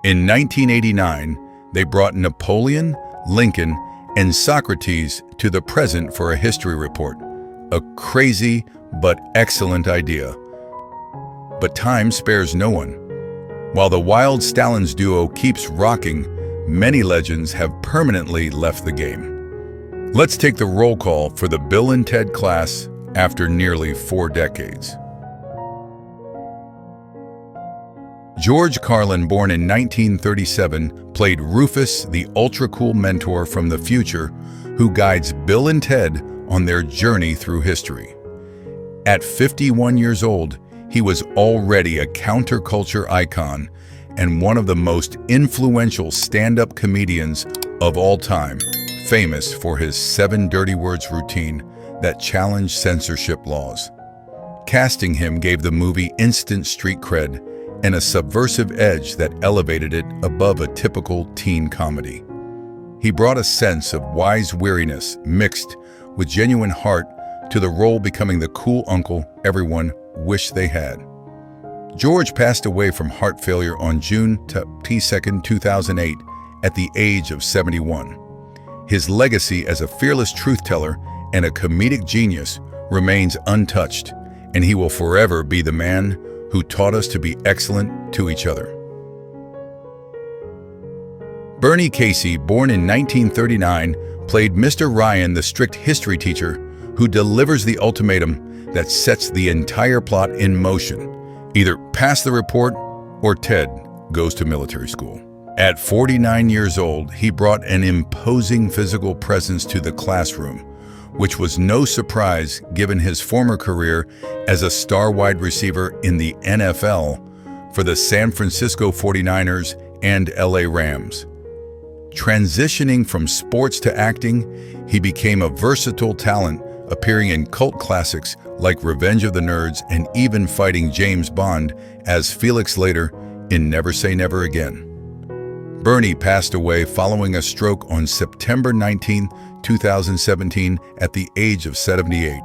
In 1989, they brought Napoleon, Lincoln, and Socrates to the present for a history report. A crazy but excellent idea. But time spares no one. While the Wild Stallions duo keeps rocking, many legends have permanently left the game. Let's take the roll call for the Bill and Ted class after nearly 4 decades. George Carlin, born in 1937, played Rufus, the ultra-cool mentor from the future who guides Bill and Ted on their journey through history. At 51 years old, he was already a counterculture icon and one of the most influential stand-up comedians of all time, famous for his 7 dirty words routine that challenged censorship laws. Casting him gave the movie instant street cred and a subversive edge that elevated it above a typical teen comedy. He brought a sense of wise weariness mixed with genuine heart to the role, becoming the cool uncle everyone wished they had. George passed away from heart failure on June 22, 2008, at the age of 71. His legacy as a fearless truth-teller and a comedic genius remains untouched, and he will forever be the man who taught us to be excellent to each other. Bernie Casey, born in 1939, played Mr. Ryan, the strict history teacher who delivers the ultimatum that sets the entire plot in motion. Either pass the report or Ted goes to military school. At 49 years old, he brought an imposing physical presence to the classroom, which was no surprise given his former career as a star wide receiver in the NFL for the San Francisco 49ers and LA Rams. Transitioning from sports to acting, he became a versatile talent, appearing in cult classics like Revenge of the Nerds and even fighting James Bond as Felix Leiter in Never Say Never Again. Bernie passed away following a stroke on September 19, 2017, at the age of 78.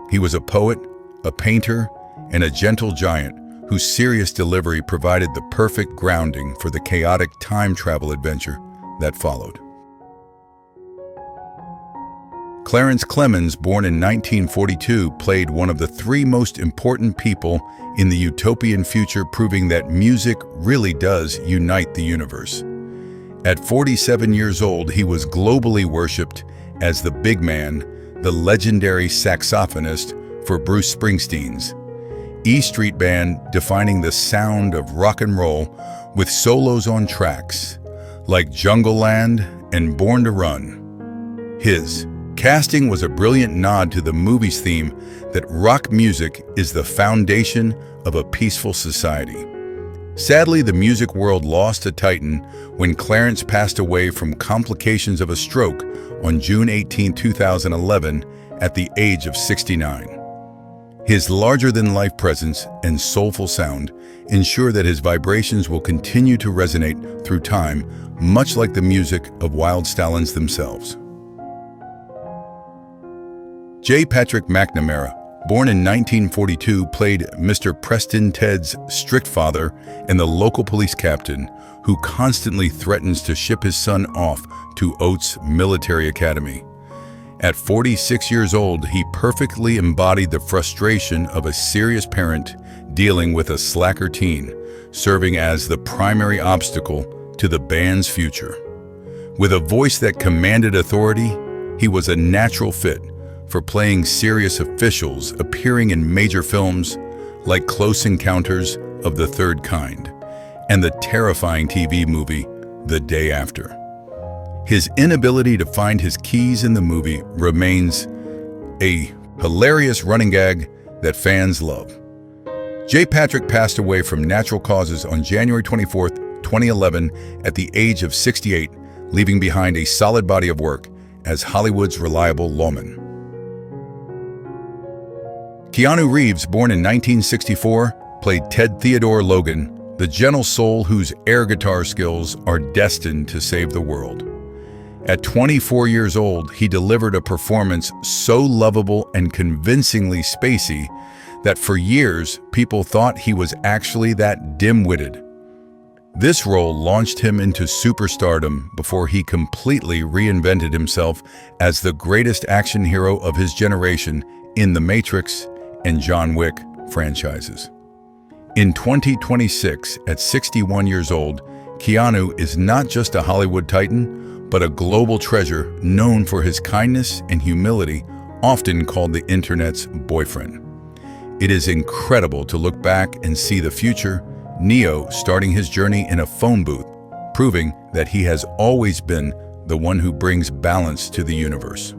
He was a poet, a painter, and a gentle giant whose serious delivery provided the perfect grounding for the chaotic time travel adventure that followed. Clarence Clemons, born in 1942, played one of the 3 most important people in the utopian future, proving that music really does unite the universe. At 47 years old, he was globally worshipped as the big man, the legendary saxophonist for Bruce Springsteen's E Street Band, defining the sound of rock and roll with solos on tracks like Jungle Land and Born to Run. His casting was a brilliant nod to the movie's theme that rock music is the foundation of a peaceful society. Sadly, the music world lost a titan when Clarence passed away from complications of a stroke on June 18, 2011, at the age of 69. His larger-than-life presence and soulful sound ensure that his vibrations will continue to resonate through time, much like the music of Wild Stallions themselves. J. Patrick McNamara, born in 1942, played Mr. Preston, Ted's strict father and the local police captain who constantly threatens to ship his son off to Oates Military Academy. At 46 years old, he perfectly embodied the frustration of a serious parent dealing with a slacker teen, serving as the primary obstacle to the band's future. With a voice that commanded authority, he was a natural fit for playing serious officials, appearing in major films like Close Encounters of the Third Kind and the terrifying TV movie The Day After. His inability to find his keys in the movie remains a hilarious running gag that fans love. J. Patrick passed away from natural causes on January 24, 2011, at the age of 68, leaving behind a solid body of work as Hollywood's reliable lawman. Keanu Reeves, born in 1964, played Ted Theodore Logan, the gentle soul whose air guitar skills are destined to save the world. At 24 years old, he delivered a performance so lovable and convincingly spacey that for years people thought he was actually that dim-witted. This role launched him into superstardom before he completely reinvented himself as the greatest action hero of his generation in The Matrix and John Wick franchises. In 2026, at 61 years old, Keanu is not just a Hollywood titan, but a global treasure known for his kindness and humility, often called the internet's boyfriend. It is incredible to look back and see the future, Neo starting his journey in a phone booth, proving that he has always been the one who brings balance to the universe.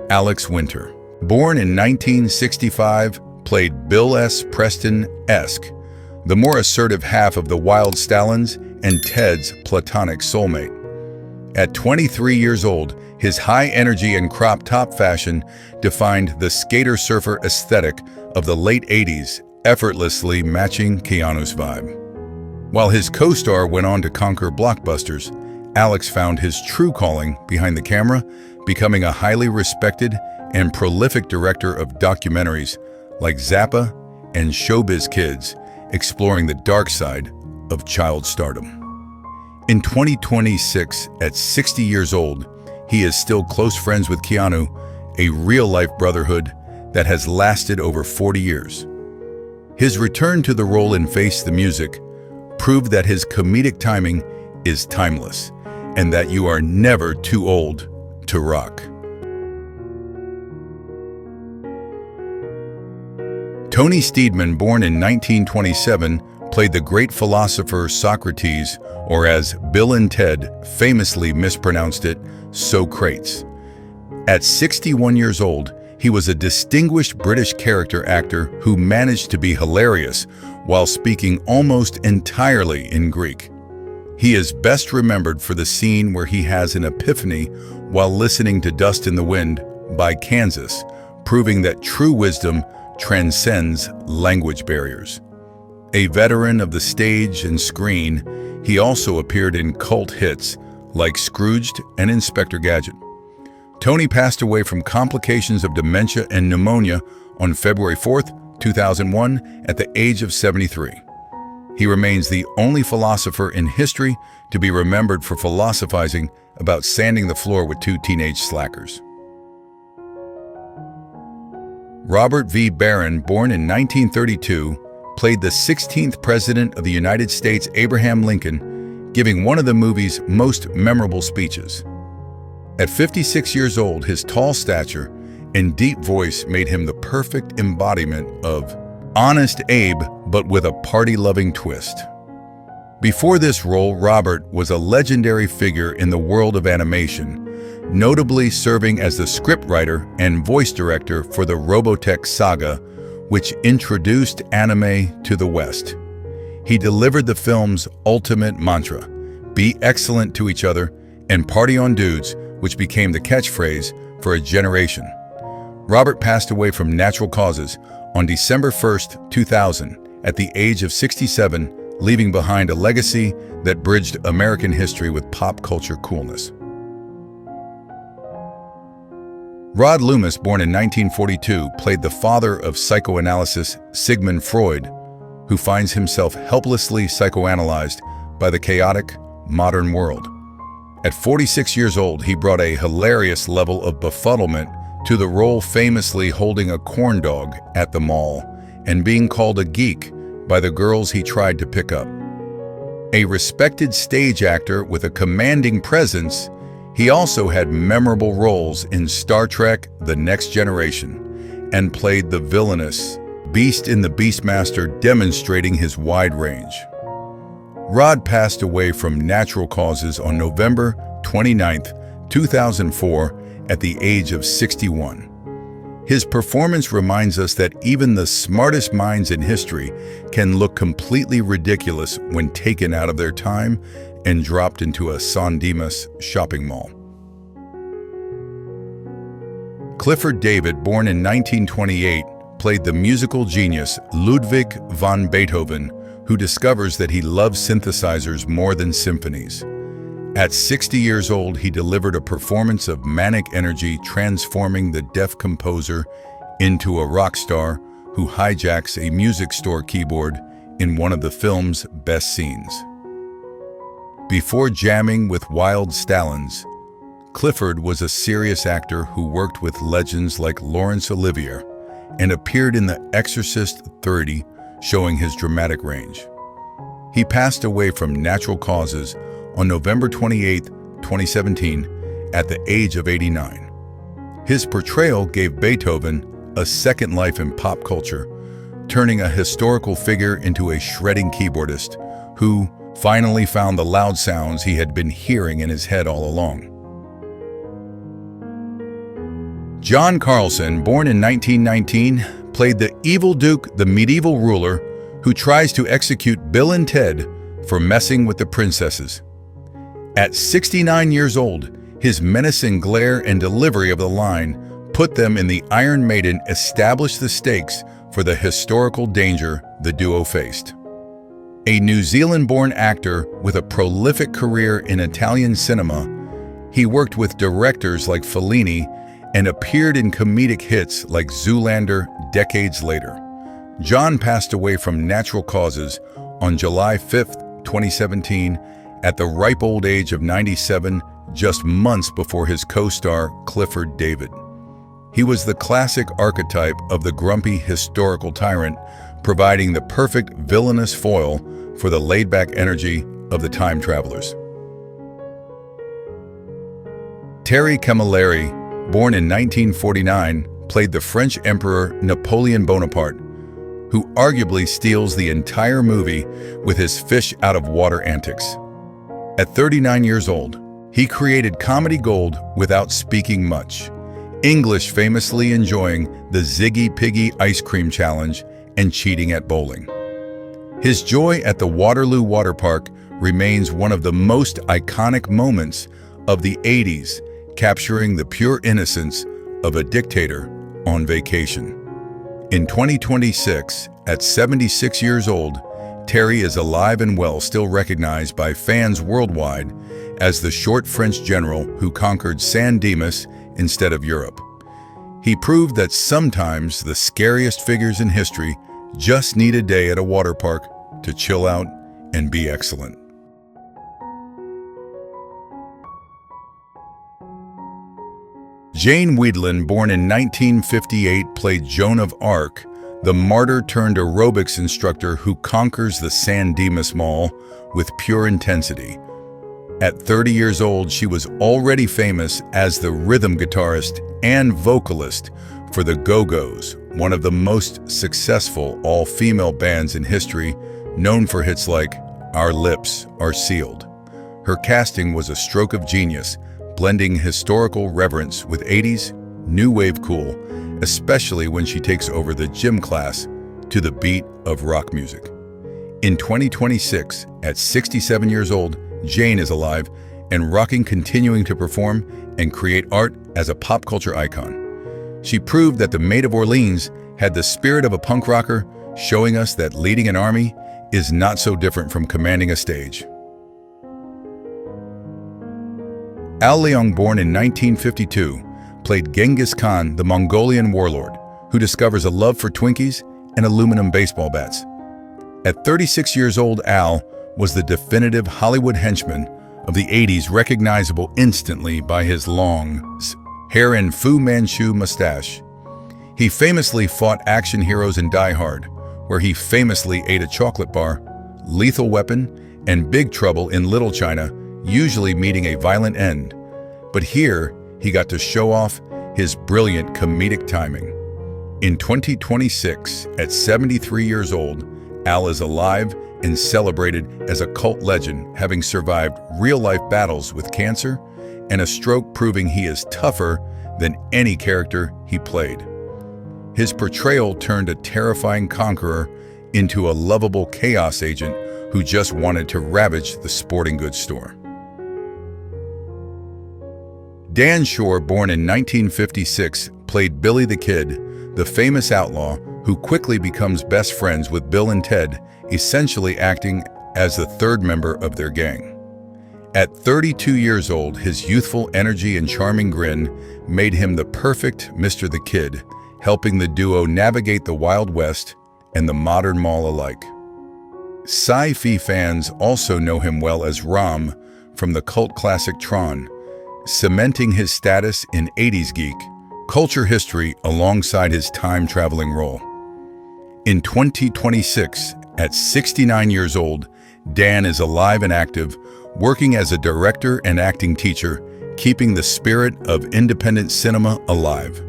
Alex Winter, born in 1965, played Bill S. Preston-esque, the more assertive half of the Wild Stallions and Ted's platonic soulmate. At 23 years old, his high energy and crop top fashion defined the skater-surfer aesthetic of the late 80s, effortlessly matching Keanu's vibe. While his co-star went on to conquer blockbusters, Alex found his true calling behind the camera, becoming a highly respected and prolific director of documentaries like Zappa and Showbiz Kids, exploring the dark side of child stardom. In 2026, at 60 years old, he is still close friends with Keanu, a real-life brotherhood that has lasted over 40 years. His return to the role in Face the Music proved that his comedic timing is timeless and that you are never too old to rock. Tony Steedman, born in 1927, played the great philosopher Socrates, or as Bill and Ted famously mispronounced it, Socrates. At 61 years old, he was a distinguished British character actor who managed to be hilarious while speaking almost entirely in Greek. He is best remembered for the scene where he has an epiphany while listening to Dust in the Wind by Kansas, proving that true wisdom transcends language barriers. A veteran of the stage and screen, he also appeared in cult hits like Scrooged and Inspector Gadget. Tony passed away from complications of dementia and pneumonia on February 4th, 2001, at the age of 73. He remains the only philosopher in history to be remembered for philosophizing about sanding the floor with two teenage slackers. Robert V. Barron, born in 1932, played the 16th President of the United States, Abraham Lincoln, giving one of the movie's most memorable speeches. At 56 years old, his tall stature and deep voice made him the perfect embodiment of Honest Abe, but with a party-loving twist. Before this role, Robert was a legendary figure in the world of animation, notably serving as the scriptwriter and voice director for the Robotech saga, which introduced anime to the West. He delivered the film's ultimate mantra, "Be excellent to each other and party on dudes," which became the catchphrase for a generation. Robert passed away from natural causes on December 1st, 2000, at the age of 67, leaving behind a legacy that bridged American history with pop culture coolness. Rod Loomis, born in 1942, played the father of psychoanalysis Sigmund Freud, who finds himself helplessly psychoanalyzed by the chaotic, modern world. At 46 years old, he brought a hilarious level of befuddlement to the role, famously holding a corn dog at the mall and being called a geek by the girls he tried to pick up. A respected stage actor with a commanding presence, he also had memorable roles in Star Trek: The Next Generation and played the villainous Beast in the Beastmaster, demonstrating his wide range. Rod passed away from natural causes on November 29, 2004, at the age of 61. His performance reminds us that even the smartest minds in history can look completely ridiculous when taken out of their time and dropped into a San Dimas shopping mall. Clifford David, born in 1928, played the musical genius Ludwig van Beethoven, who discovers that he loves synthesizers more than symphonies. At 60 years old, he delivered a performance of manic energy, transforming the deaf composer into a rock star who hijacks a music store keyboard in one of the film's best scenes. Before jamming with Wild Stallions, Clifford was a serious actor who worked with legends like Laurence Olivier and appeared in The Exorcist 30, showing his dramatic range. He passed away from natural causes on November 28, 2017, at the age of 89. His portrayal gave Beethoven a second life in pop culture, turning a historical figure into a shredding keyboardist who finally found the loud sounds he had been hearing in his head all along. John Carlson, born in 1919, played the evil Duke, the medieval ruler who tries to execute Bill and Ted for messing with the princesses. At 69 years old, his menacing glare and delivery of the line put them in the Iron Maiden established the stakes for the historical danger the duo faced. A New Zealand-born actor with a prolific career in Italian cinema, he worked with directors like Fellini and appeared in comedic hits like Zoolander decades later. John passed away from natural causes on July 5, 2017, at the ripe old age of 97, just months before his co-star Clifford David. He was the classic archetype of the grumpy historical tyrant, providing the perfect villainous foil for the laid-back energy of the time travelers. Thierry Camilleri, born in 1949, played the French Emperor Napoleon Bonaparte, who arguably steals the entire movie with his fish-out-of-water antics. At 39 years old, he created comedy gold without speaking much, English famously enjoying the Ziggy Piggy ice cream challenge and cheating at bowling. His joy at the Waterloo Water Park remains one of the most iconic moments of the 80s, capturing the pure innocence of a dictator on vacation. In 2026, at 76 years old, Thierry is alive and well, still recognized by fans worldwide as the short French general who conquered San Dimas instead of Europe. He proved that sometimes the scariest figures in history just need a day at a water park to chill out and be excellent. Jane Wiedlin, born in 1958, played Joan of Arc, the martyr-turned-aerobics instructor who conquers the San Dimas Mall with pure intensity. At 30 years old, she was already famous as the rhythm guitarist and vocalist for the Go-Go's, one of the most successful all-female bands in history, known for hits like Our Lips Are Sealed. Her casting was a stroke of genius, blending historical reverence with 80s new wave cool, especially when she takes over the gym class to the beat of rock music. In 2026, at 67 years old, Jane is alive and rocking, continuing to perform and create art as a pop culture icon. She proved that the Maid of Orleans had the spirit of a punk rocker, showing us that leading an army is not so different from commanding a stage. Al Leong, born in 1952, played Genghis Khan, the Mongolian warlord, who discovers a love for Twinkies and aluminum baseball bats. At 36 years old, Al was the definitive Hollywood henchman of the 80s, recognizable instantly by his long hair and Fu Manchu mustache. He famously fought action heroes in Die Hard, where he famously ate a chocolate bar, Lethal Weapon, and Big Trouble in Little China, usually meeting a violent end. But here, he got to show off his brilliant comedic timing. In 2026, at 73 years old, Al is alive and celebrated as a cult legend, having survived real-life battles with cancer and a stroke, proving he is tougher than any character he played. His portrayal turned a terrifying conqueror into a lovable chaos agent who just wanted to ravage the sporting goods store. Dan Shore, born in 1956, played Billy the Kid, the famous outlaw who quickly becomes best friends with Bill and Ted, essentially acting as the third member of their gang. At 32 years old, his youthful energy and charming grin made him the perfect Mr. the Kid, helping the duo navigate the Wild West and the modern mall alike. Sci-fi fans also know him well as Rom from the cult classic Tron, cementing his status in 80s geek culture history alongside his time-traveling role. In 2026, at 69 years old, Dan is alive and active, working as a director and acting teacher, keeping the spirit of independent cinema alive.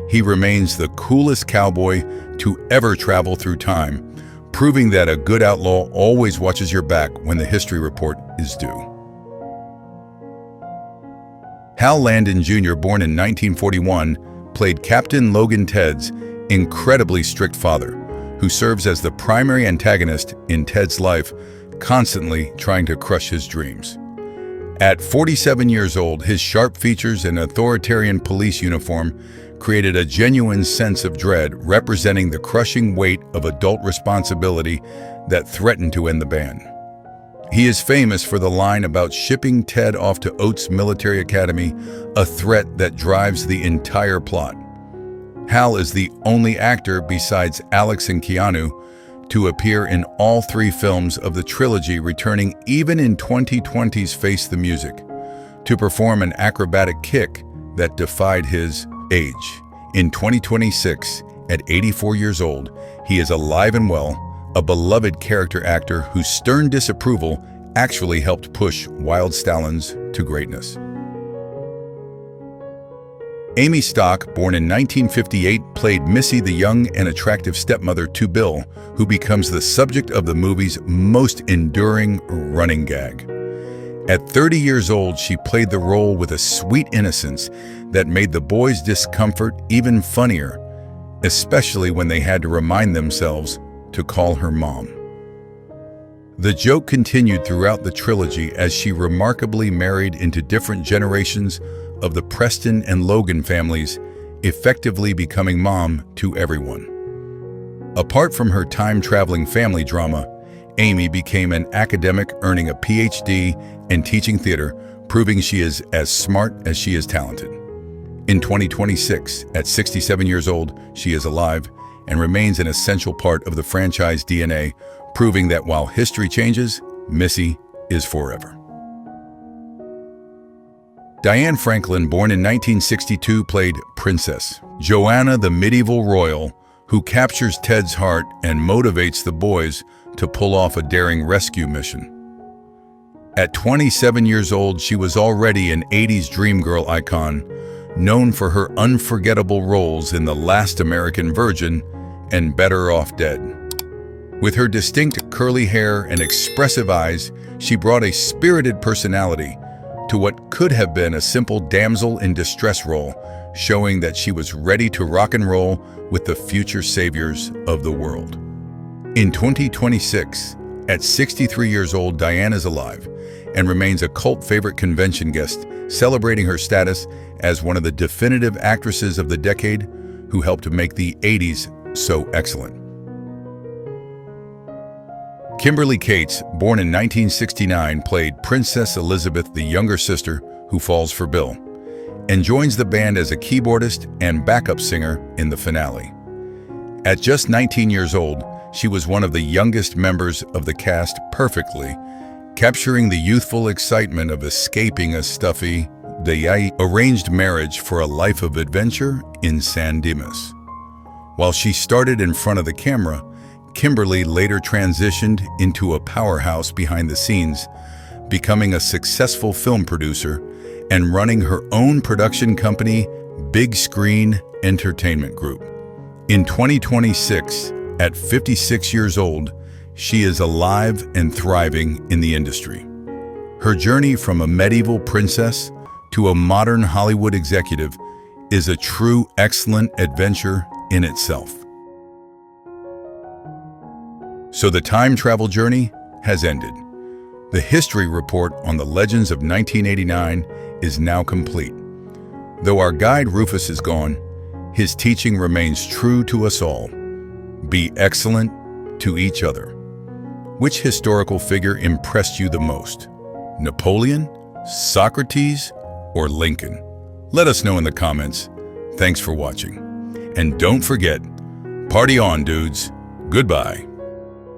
He remains the coolest cowboy to ever travel through time, proving that a good outlaw always watches your back when the history report is due. Hal Landon Jr., born in 1941, played Captain Logan Ted's incredibly strict father, who serves as the primary antagonist in Ted's life, constantly trying to crush his dreams. At 47 years old, his sharp features and authoritarian police uniform created a genuine sense of dread, representing the crushing weight of adult responsibility that threatened to end the band. He is famous for the line about shipping Ted off to Oates Military Academy, a threat that drives the entire plot. Hal is the only actor besides Alex and Keanu to appear in all three films of the trilogy, returning even in 2020's Face the Music to perform an acrobatic kick that defied his age. In 2026, at 84 years old, he is alive and well, a beloved character actor whose stern disapproval actually helped push Wild Stallions to greatness. Amy Stock, born in 1958, played Missy, the young and attractive stepmother to Bill, who becomes the subject of the movie's most enduring running gag. At 30 years old, she played the role with a sweet innocence that made the boys' discomfort even funnier, especially when they had to remind themselves to call her mom. The joke continued throughout the trilogy as she remarkably married into different generations of the Preston and Logan families, effectively becoming mom to everyone. Apart from her time-traveling family drama, Amy became an academic, earning a PhD and teaching theater, proving she is as smart as she is talented. In 2026, at 67 years old, she is alive and remains an essential part of the franchise DNA, proving that while history changes, Missy is forever. Diane Franklin, born in 1962, played Princess Joanna, the medieval royal who captures Ted's heart and motivates the boys to pull off a daring rescue mission. At 27 years old, she was already an 80s dream girl icon, known for her unforgettable roles in The Last American Virgin and Better Off Dead. With her distinct curly hair and expressive eyes, she brought a spirited personality to what could have been a simple damsel in distress role, showing that she was ready to rock and roll with the future saviors of the world. In 2026, at 63 years old, Diane is alive and remains a cult favorite convention guest, celebrating her status as one of the definitive actresses of the decade who helped make the 80s so excellent. Kimberly Cates, born in 1969, played Princess Elizabeth, the younger sister who falls for Bill, and joins the band as a keyboardist and backup singer in the finale. At just 19 years old, she was one of the youngest members of the cast, perfectly capturing the youthful excitement of escaping a stuffy, arranged marriage for a life of adventure in San Dimas. While she started in front of the camera, Kimberly later transitioned into a powerhouse behind the scenes, becoming a successful film producer and running her own production company, Big Screen Entertainment Group. In 2026, at 56 years old, she is alive and thriving in the industry. Her journey from a medieval princess to a modern Hollywood executive is a true excellent adventure in itself. So the time travel journey has ended. The history report on the legends of 1989 is now complete. Though our guide Rufus is gone, his teaching remains true to us all. Be excellent to each other. Which historical figure impressed you the most? Napoleon, Socrates, or Lincoln? Let us know in the comments. Thanks for watching. And don't forget, party on, dudes. Goodbye.